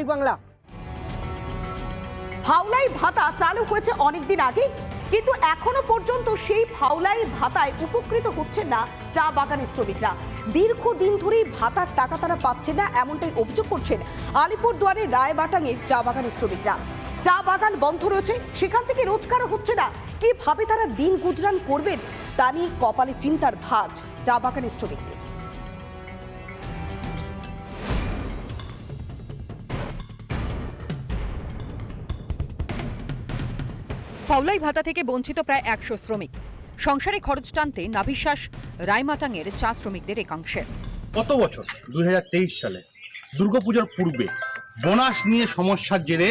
Republic Bangla. ফাউলাই ভাতা চালু হয়েছে অনেকদিন আগে, কিন্তু এখনো পর্যন্ত সেই ফাউলাই ভাতায় উপকৃত হচ্ছেন না চা বাগানের শ্রমিকরা। দীর্ঘদিন ধরেই ভাতার টাকা তারা পাচ্ছেন না, এমনটাই অভিযোগ করছেন আলিপুরদুয়ারের রায়বাটাঙের চা বাগানের শ্রমিকরা। চা বাগান বন্ধ রয়েছে, সেখান থেকে রোজগারও হচ্ছে না। কিভাবে তারা দিন গুজরান করবেন তা নিয়ে কপালে চিন্তার ভাঁজ চা বাগানের শ্রমিকদের। ফাউলাই ভাতা থেকে বঞ্চিত প্রায় 100 শ্রমিক। সংসারে খরচ টানতে নাভিশ্বাস রায়মাটাঙের চা শ্রমিকদের একাংশের। গত বছর 2023 সালে দুর্গাপূজার পূর্বে বোনাস নিয়ে সমস্যার জেরে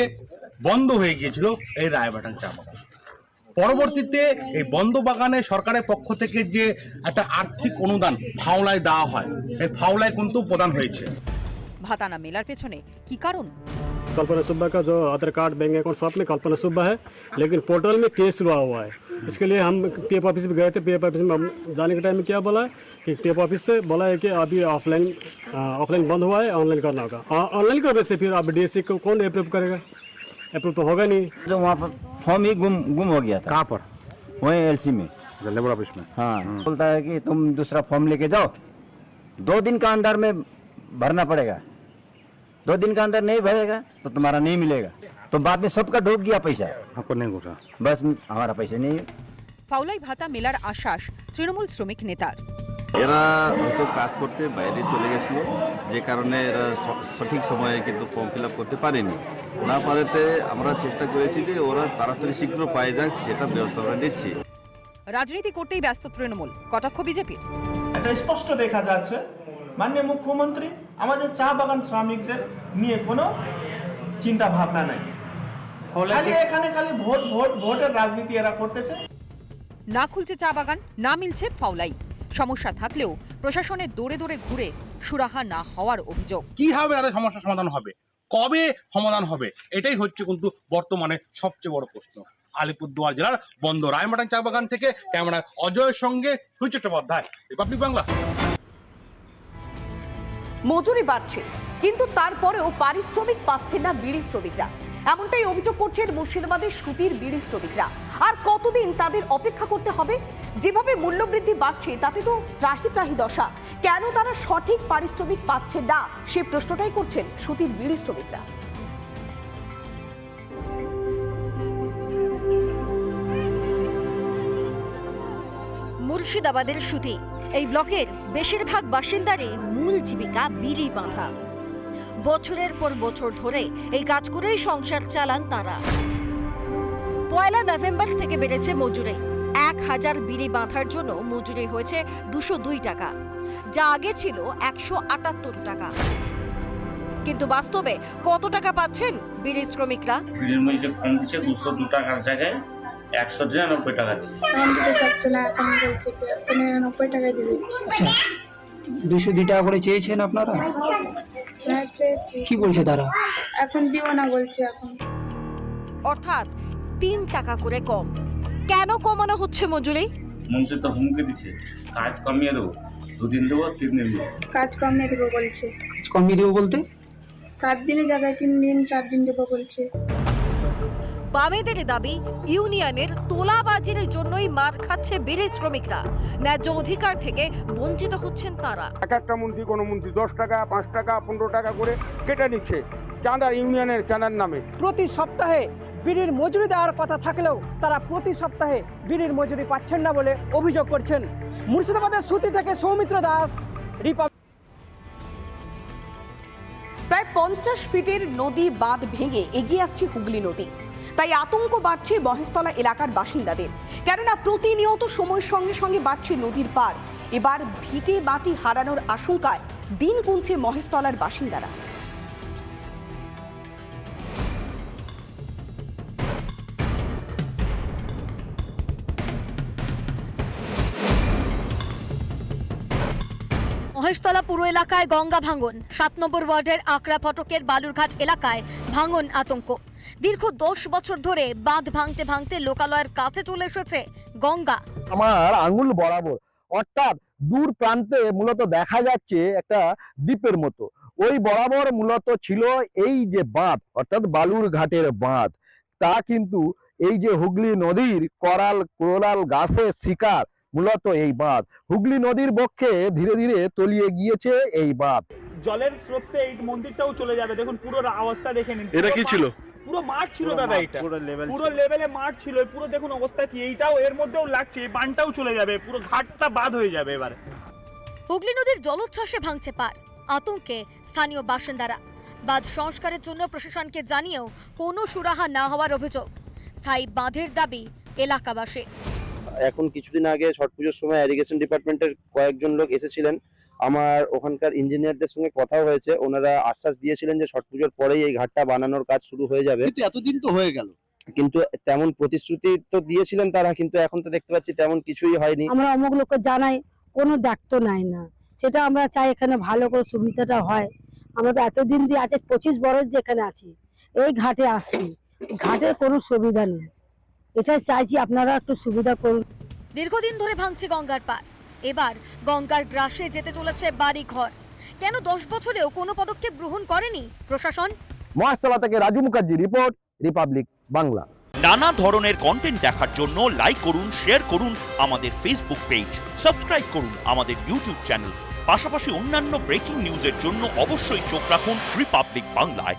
বন্ধ হয়ে গিয়েছিল এই রায়বাটাং চা বাগান। পরবর্তীতে এই বন্ধ বাগানে সরকারের পক্ষ থেকে যে একটা আর্থিক অনুদান ফাউলাই দেওয়া হয়, এই ফাউলাই কিন্তু প্রদান হয়েছে। ভাতা না মেলার পেছনে কি কারণ? कल्पना सुब्बा का जो आधार कार्ड बैंक अकाउंट सब में कल्पना सुब्बा है, लेकिन पोर्टल में केस हुआ है। इसके लिए हम पीएफ ऑफिस में गए थे। पीएफ ऑफिस में जाने के टाइम में क्या बोला है कि पीएफ ऑफिस से बोला है कि अभी ऑफलाइन बंद हुआ है, ऑनलाइन करना होगा। ऑनलाइन करने से फिर अब डीएससी को कौन अप्रूव करेगा? अप्रूव तो होगा नहीं। जो वहाँ पर फॉर्म ही गुम हो गया था। कहाँ पर? वहीं एलसी में, लेबर ऑफिस में। हाँ, बोलता है कि तुम दूसरा फॉर्म लेके जाओ, 2 दिन का अंदर में भरना पड़ेगा। 2 दिन का अंदर नहीं भरेगा तो तुम्हारा नहीं मिलेगा। तो बाद में सबका डूब गया पैसा, आपको नहीं घुसा, बस हमारा पैसा नहीं है। ফাউলাই ভাতা মেলার আশ্বাস তৃণমূল শ্রমিক নেতার। এরা হয়তো কাজ করতে বাইরে চলে গেছিল, যে কারণে এরা সঠিক সময়ে কিন্তু ফর্ম ফিল আপ করতে পারেনি। না পারেতে আমরা চেষ্টা করেছি যে ওরা তাড়াতাড়ি শীঘ্র পায়ে যাক, সেটা ব্যবস্থা আমরা নিচ্ছি। রাজনীতি করতেই ব্যস্ত তৃণমূল, কটাক্ষ বিজেপির। এটা স্পষ্ট দেখা যাচ্ছে মাননীয় মুখ্যমন্ত্রী আমাদের চা বাগান শ্রমিকদের নিয়ে কোনো চিন্তা ভাবনা নেই। খালি এখানে খালি ভোটের রাজনীতি এরা করতেছে। না খুলছে চা বাগান, না মিলছে ফাউলাই। সমস্যা থাকলেও প্রশাসনের দৌড়ে দৌড়ে ঘুরে সুরাহা না হওয়ার অভিযোগ। কিভাবে তাদের সমস্যার সমাধান হবে, কবে সমাধান হবে, এটাই হচ্ছে কিন্তু বর্তমানে সবচেয়ে বড় প্রশ্ন। আলিপুরদুয়ার জেলার বন্ধ রায়মাটাং চা বাগান থেকে ক্যামেরা অজয়ের সঙ্গে সূর্য চট্টোপাধ্যায়, রিপাবলিক বাংলা। মজুরি বাড়ছে, কিন্তু তারপরেও পারিশ্রমিক পাচ্ছেন না বিড়ি শ্রমিকরা, এমনটাই অভিযোগ করছেন মুর্শিদাবাদের সুতির বিড়ি শ্রমিকরা। আর কতদিন তাদের অপেক্ষা করতে হবে? যেভাবে মূল্যবৃদ্ধি বাড়ছে তাতে তো ত্রাহি ত্রাহি দশা। কেন তারা সঠিক পারিশ্রমিক পাচ্ছে না, সে প্রশ্নটাই করছেন সুতির বিড়ি শ্রমিকরা। মুর্শিদাবাদের সুতি এই ব্লকের বেশিরভাগ বাসিন্দারই মূল জীবিকা বিড়ি বাঁধা। বছরের পর বছর ধরে এই কাজ করেই সংসার চালান তারা। 1 নভেম্বর থেকে বেড়েছে মজুরি। 1000 বিড়ি বাঁধার জন্য মজুরি হয়েছে 202 টাকা, যা আগে ছিল 178 টাকা। কিন্তু বাস্তবে কত টাকা পাচ্ছেন বিড়ি শ্রমিকরা? বিড়ির মজুরি কম দিচ্ছে, 202 টাকার জায়গায় 199 টাকা দিচ্ছে। এখন দিতে চাচ্ছে না, এখন বলছে কি 199 টাকা দিবে। আচ্ছা, 202 টাকা করে চেয়েছেন আপনারা? হ্যাঁ চেয়েছি। কি বলছে তারা? এখন দিব না বলছে। এখন অর্থাৎ 3 টাকা করে কম। কেন কমানো হচ্ছে মজুরি? মঞ্চে তো হুমকি দিচ্ছে, কাজ কমিয়ে দেবো, 2 দিন দেবো, 3 দিন দেবো। কাজ কমিয়ে দেবো বলছে। কমিয়ে দেবো বলতে? 7 দিনের জায়গায় 3 দিন 4 দিন দেবো বলছে। বামেদের দাবি ইউনিয়নের তোলাবাজির জন্যই মার খাচ্ছে বিড়ি শ্রমিকরা। ন্যায্য অধিকার থেকে বঞ্চিত হচ্ছেন তারা। এক একটা মন্ত্রী, কোনো মন্ত্রী 10 টাকা, 5 টাকা, 15 টাকা করে কেটে নিচ্ছে চাঁদা, ইউনিয়নের চাঁদার নামে। প্রতি সপ্তাহে বিড়ির মজুরি দেওয়ার কথা থাকলেও তারা প্রতি সপ্তাহে বিড়ির মজুরি পাচ্ছেন না বলে অভিযোগ করছেন। মুর্শিদাবাদের সুতি থেকে সৌমিত্র দাস, রিপাবলিক। প্রায় 50 ফিটের নদী বাঁধ ভেঙে এগিয়ে আসছে হুগলি নদী। তাই আতঙ্ক বাড়ছে মহেশতলা এলাকার বাসিন্দাদের, কেননা প্রতিনিয়ত সময়ের সঙ্গে সঙ্গে বাড়ছে নদীর পার। এবার ভিটে মাটি হারানোর আশঙ্কায় দিন গুনছে মহেশতলার বাসিন্দারা। মহেশতলা পুরো এলাকায় গঙ্গা ভাঙন। 7 নম্বর ওয়ার্ডের আকড়া ফটকের বালুরঘাট এলাকায় ভাঙন আতঙ্ক। দীর্ঘ 10 বছর ধরে বাঁধ ভাঙতে ভাঙতে লোকালয়ের কাছে চলে এসেছে গঙ্গা। আমার আঙুল বরাবর, অর্থাৎ দূর প্রান্তে মূলত দেখা যাচ্ছে একটা দ্বীপের মতো। ওই বরাবর মূলত ছিল এই যে বাঁধ অর্থাৎ বালুর ঘাটের বাঁধ, তা কিন্তু এই যে হুগলি নদীর কোরাল গাছের শিকার মূলত এই বাঁধ। হুগলি নদীর বক্ষে ধীরে ধীরে তলিয়ে গিয়েছে এই বাঁধ। জলের স্রোতে এই মন্দিরটাও চলে যাবে, দেখুন পুরো অবস্থা দেখে নিন। এটা কি ছিল? পুরো মাঠ ছিল দাদা, এটা পুরো লেভেলে মাঠ ছিল, পুরো দেখুন অবস্থা কি। এইটাও এর মধ্যেও লাগছে, এই বানটাও চলে যাবে, পুরো ঘাটটা বাদ হয়ে যাবে এবারে। হুগলি নদীর জলোচ্ছ্বাসে ভাঙছে পার, আতঙ্কে স্থানীয় বাসিন্দারা। বাঁধ সংস্কারের জন্য প্রশাসনকে জানিয়েও কোনো সুরাহা না হওয়ার অভিযোগ। স্থায়ী বাঁধের দাবি এলাকাবাসী। এখন কিছুদিন আগে ছট পুজোর সময় ইরিগেশন ডিপার্টমেন্টের কয়েকজন লোক এসেছিলেন, আমার ওখানকার ইঞ্জিনিয়ারদের সঙ্গে কথা হয়েছে, ওনারা আশ্বাস দিয়েছিলেন যে ছট পুজোর পরেই এই ঘাটটা বানানোর কাজ শুরু হয়ে যাবে। কিন্তু এতদিন তো হয়ে গেল, কিন্তু তেমন প্রতিশ্রুতি তো দিয়েছিলেন তারা, কিন্তু এখন তো দেখতে পাচ্ছি তেমন কিছুই হয়নি। আমরা অমুক লোককে জানাই, কোনো ডাক্তার নাই না, সেটা আমরা চাই এখানে ভালো করে সুবিধাটা হয়। আমরা তো এতদিন দিয়ে আছে 25 বছর যেখানে আছি, এই ঘাটে আসছি, ঘাটের কোনো সুবিধা নেই। এটাই চাইছি আপনারা একটু সুবিধা করুন। দীর্ঘদিন ধরে ভাঙছে গঙ্গার পার, এবার গঙ্গার গ্রাসে যেতে চলেছে বাড়ি ঘর। কেন 10 বছরেও কোনো পদক্ষেপ গ্রহণ করেনি প্রশাসন? মহেশতলা থেকে রাজু মুখার্জি রিপোর্ট, রিপাবলিক বাংলা। নানা ধরনের কন্টেন্ট দেখার জন্য লাইক করুন, শেয়ার করুন আমাদের ফেসবুক পেজ, সাবস্ক্রাইব করুন আমাদের ইউটিউব চ্যানেল। পাশাপাশি অন্যান্য ব্রেকিং নিউজের জন্য অবশ্যই চোখ রাখুন রিপাবলিক বাংলায়।